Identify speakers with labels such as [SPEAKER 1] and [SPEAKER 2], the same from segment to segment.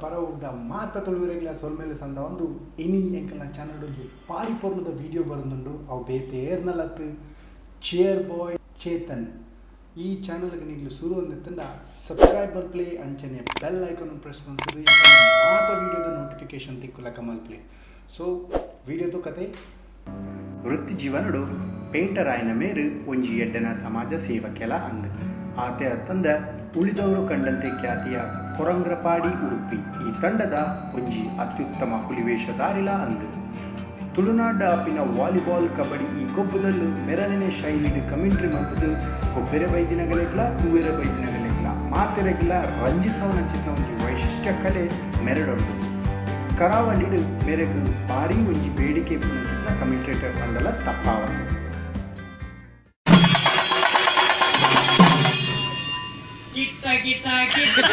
[SPEAKER 1] ಪರ ಊರ್ದ ಮಾತ ತೊಳುವರೆಗ್ಲ ಸೊಲ್ಮೇಲೆ ಸಂದ ಒಂದು ಇನಿ ಎಂಕಲ್ನ ಚಾನಲ್ ಪಾರಿ ಪೊರ್ಣದ ವಿಡಿಯೋ ಬರೋದುಂಡು ಅವು ಬೇಪೇರ್ನಲತ್ತು ಚೇರ್ ಬಾಯ್ ಚೇತನ್ ಈ ಚಾನಲ್ಗೆ ನೀಗಲು ಶುರು ಅಂದತ್ತಂಡ ಸಬ್ಸ್ಕ್ರೈಬರ್ ಪ್ಲೇ ಅಂಚನೆ ಬೆಲ್ ಐಕಾನ್ ಪ್ರೆಸ್ ಮಾಡ್ತದೆ ಮಾತ ವಿಡಿಯೋದ ನೋಟಿಫಿಕೇಶನ್ ತಿಕ್ಕುಲ ಕಮಲ್ ಪ್ಲೇ ಸೊ ವಿಡಿಯೋದ ಕತೆ ವೃತ್ತಿ ಜೀವನಡು ಪೇಂಟರ್ ಆಯ್ನ ಮೇರು ಒಂಜಿ ಎಡ್ಡನ ಸಮಾಜ ಸೇವಕೆಲ ಅಂದ್ ಆತೆ ತಂದ ಉಳಿದವರು ಕಂಡಂತೆ ಖ್ಯಾತಿಯ ಕೊರಂಗ್ರಪಾಡಿ ಉಡುಪಿ ಈ ತಂಡದ ಒಂಜಿ ಅತ್ಯುತ್ತಮ ಹುಲಿವೇಷಧಾರಿಲ ಅಂದ್ ತುಳುನಾಡ ಅಪ್ಪಿನ ವಾಲಿಬಾಲ್ ಕಬಡ್ಡಿ ಈ ಗೊಬ್ಬದಲ್ಲೂ ಮೆರಳಿನ ಶೈಲಿಡ್ ಕಮೆಂಟ್ರಿ ಮಂತದ್ದು ಗೊಬ್ಬೆರೆ ಬೈದಿನಗಲೆಗ್ಲ ತೂವೆರೆ ಬೈದಿನಗಲೆಗ್ಲ ಮಾತೆರೆಗ್ಲ ರಂಜಿಸವನ ಚಿತ್ರ ಒಂಜಿ ವೈಶಿಷ್ಟ್ಯ ಕಲೆ ಮೆರಡುಂಡು ಕರಾವಳಿಡು ಮೆರೆಗು ಭಾರಿ ಒಂಜಿ ಬೇಡಿಕೆ ಚಿತ್ರ ಕಮೆಂಟ್ರೇಟರ್ ಪಂಡಲ ತಪ್ಪಾವಂದು
[SPEAKER 2] ಗಿಟ್ಟ ಗಿಟ್ಟ ಗಿಟ್ಟ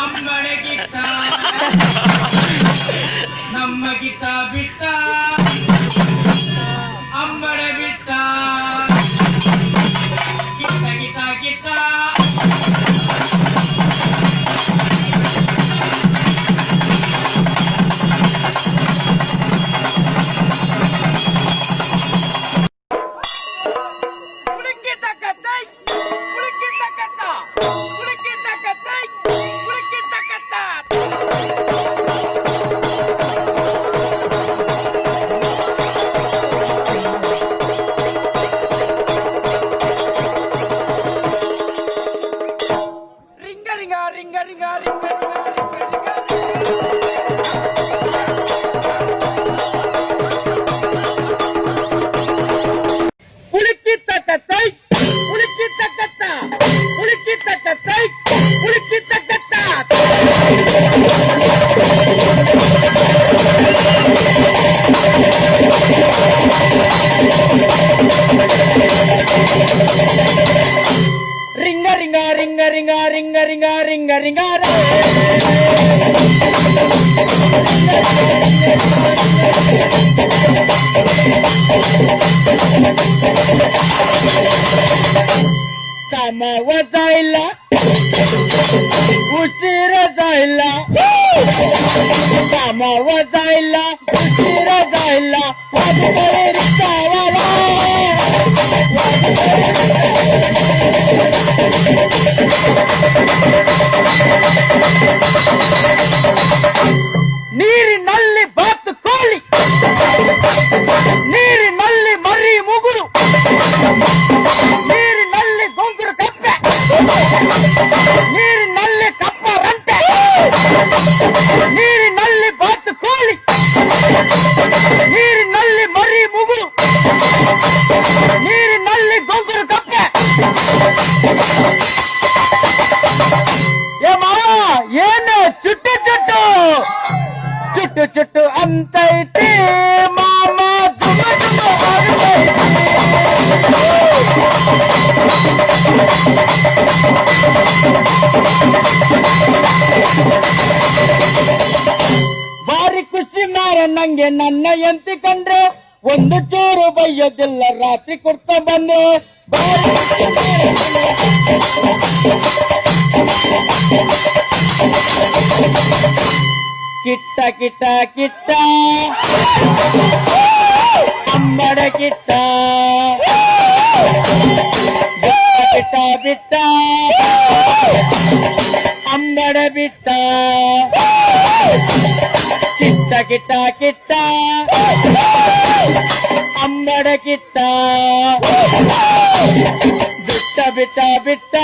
[SPEAKER 2] ಅಮ್ಮಡೆ ಗಿಟ್ಟ ನಮ್ಮ ಗಿಟ್ಟ ಬಿಟ್ಟ ಅಮ್ಮಡೆ ಬಿಟ್ಟ ಗಿಟ್ಟ ಗಿಟ್ಟ ಗಿಟ್ಟ ಕಾಮವ ಜಾಯಿಲ್ಲ ಉಸಿರ ಜಾಯಿಲ್ಲ ಕಾಮವ ಜಾಯಿಲ್ಲ ಉಸಿರ ಜಾಯಿಲ್ಲ ನೀರಿನಲ್ಲಿ ಬಾತು ಕೋಳಿ ನೀರಿನಲ್ಲಿ ಮರಿ ಮುಗುಳು ನೀರಿನಲ್ಲಿ ಗೊಂಗುರು ಕಪ್ಪೆ ನೀರಿನಲ್ಲಿ ಕಪ್ಪ ರಂಟೆ ನೀರಿನಲ್ಲಿ ಬಾತು ಕೋಳಿ ನೀರಿನಲ್ಲಿ ಮರಿ ಮುಗುಳು ನೀರಿನಲ್ಲಿ ಗೊಂಗುರು ಕಪ್ಪೆ ಏ ಮಾವ ಏನು ಚುಟ್ಟು ಚುಟ್ಟು ಚುಟ್ಟು ಚುಟ್ಟು ಅಂತೈತಿ ಮಾಮ ಜುಮ ಜುಮ ಭಾರಿ ಖುಷಿ ಮಾರ ನಂಗೆ ನನ್ನ ಎಂತಿ ಕಂಡ್ರೆ ಒಂದು ಚೂರು ಬೈಯೋದಿಲ್ಲ ರಾತ್ರಿ ಕೊಡ್ತಾ ಬಂದೆ ಭಾರಿ ಕಿಟ್ಟ ಕಿಟ್ಟ ಕಿಟ್ಟ ಅಮ್ಮಡ ಕಿಟ್ಟ ಬಿಟ್ಟ ಬಿಟ್ಟ ಅಮ್ಮಡ ಬಿಟ್ಟ ಕಿಟ್ಟ ಕಿಟ್ಟ ಕಿಟ್ಟ ಅಮ್ಮಡ ಕಿಟ್ಟ ಬಿಟ್ಟ ಬಿಟ್ಟ ಬಿಟ್ಟ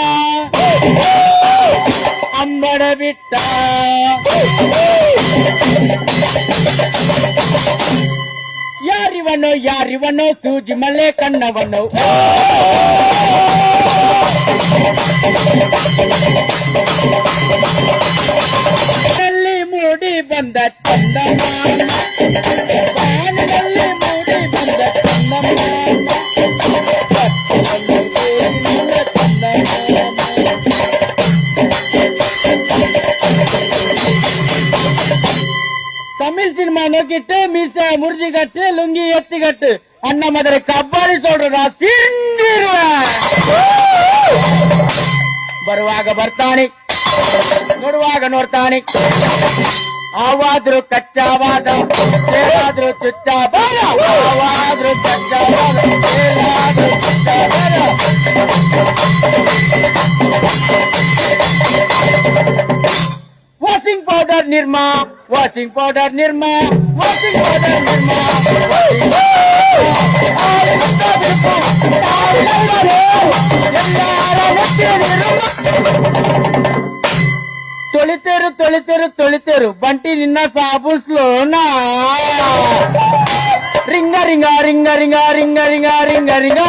[SPEAKER 2] ಅಮ್ಮಡ ಬಿಟ್ಟ ಯಾರಿವನೋ ಸೂಜಿ ಮಲೆ ಕಣ್ಣವನು ಮೂಡಿ ಬಂದ ಚಂದಮಾನ ಬಾನಿನಲ್ಲಿ ಮೂಡಿ ಬಂದ ಚಂದಮಾನ தமிழ் சினிமா நோக்கிட்டு மீச முறிஞ்சிக்கட்டு லுங்கி எத்திக்கட்டு அண்ணன் மதுரை கபாலி சொல்றா சிந்திருவேன். ಬರುವಾಗ ಬರ್ತಾನೆ ನೋಡುವಾಗ ನೋಡ್ತಾನೆ ಆವಾದ್ರು ಕಚ್ಚಾವಾದ ಏನಾದ್ರೂ ಚುಚ್ಚಾವಾದ ಆವಾದ್ರು ಕಚ್ಚಾವಾದ ಏನಾದ್ರೂ ಚುಚ್ಚಾವಾದ washing powder Nirma washing powder Nirma washing powder Nirma ತೊಳಿತೇರು ತೊಳಿತೇರು ತೊಳಿತೇರು ಬಂಟಿ ನಿನ್ನ ಸಾಬೂಸ್ಲೋನಾ ರಿಂಗ ರಿಂಗ ರಿಂಗ ರಿಂಗ ರಿಂಗ ರಿಂಗ ರಿಂಗ ರಿಂಗ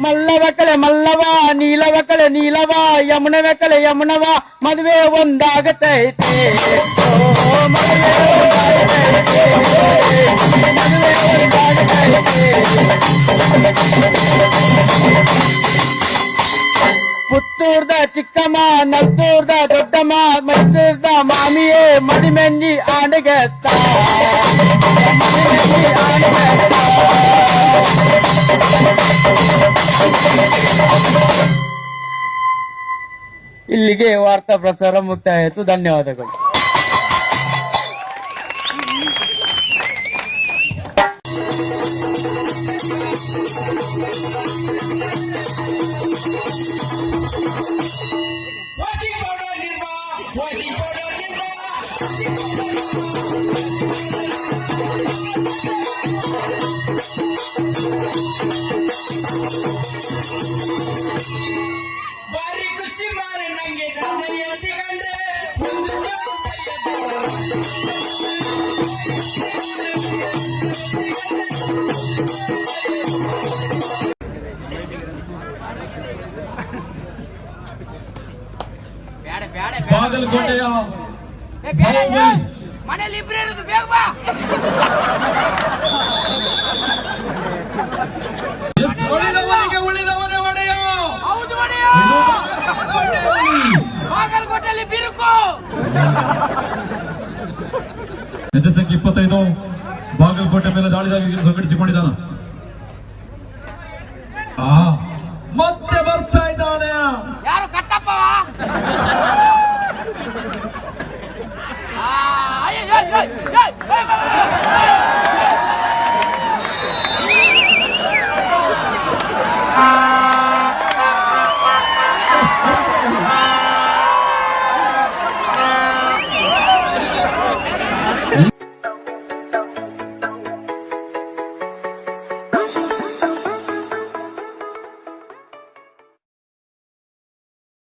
[SPEAKER 2] ಮಲ್ಲವ ಕಳೆ ಮಲ್ಲವ ನೀಲವ ಕಳೆ ನೀಲವ ಯಮುನವ ಕಳೆ ಯಮುನವ ಮದುವೆ ಒಂದಾಗತೈತೆ ಮದುವೆ ಒಂದಾಗತೈತೆ ಮದುವೆ ಒಂದಾಗತೈತೆ ಪುತ್ತೂರ್ದ ಚಿಕ್ಕಮ್ಮ ನಲ್ತೂರ್ದ ದೊಡ್ಡಮ್ಮ ಮೈಸೂರ್ದ ಮಾಮಿಯೇ ಮದಿಮೆಂಜಿ ಆಣೆಗೆತ್ತ ಮದಿಮೆಂಜಿ ಆಣೆಗೆತ್ತ ಇಲ್ಲಿಗೆ ವಾರ್ತಾ ಪ್ರಸಾರ ಮುಕ್ತಾಯ ಆಯಿತು. ಧನ್ಯವಾದಗಳು.
[SPEAKER 3] ಬಾಗಲಕೋಟೆಯ
[SPEAKER 2] ಮನೇಲಿ ಇಬ್ರು ಇರೋದು ಬೇಗ ಬಾ.
[SPEAKER 3] ಉಳಿದವನೇ ಒಡೆಯ.
[SPEAKER 2] ಹೌದು ಒಡೆಯ. ಬಾಗಲಕೋಟೆಯಲ್ಲಿ ಬಿರುಕು.
[SPEAKER 3] ಸಂಖ್ಯೆ 25 ಬಾಗಲಕೋಟೆ ಮೇಲೆ ದಾಳಿದಾಗಿ ಸಂಘಟಿಸಿಕೊಂಡಿದ್ದಾನೆ.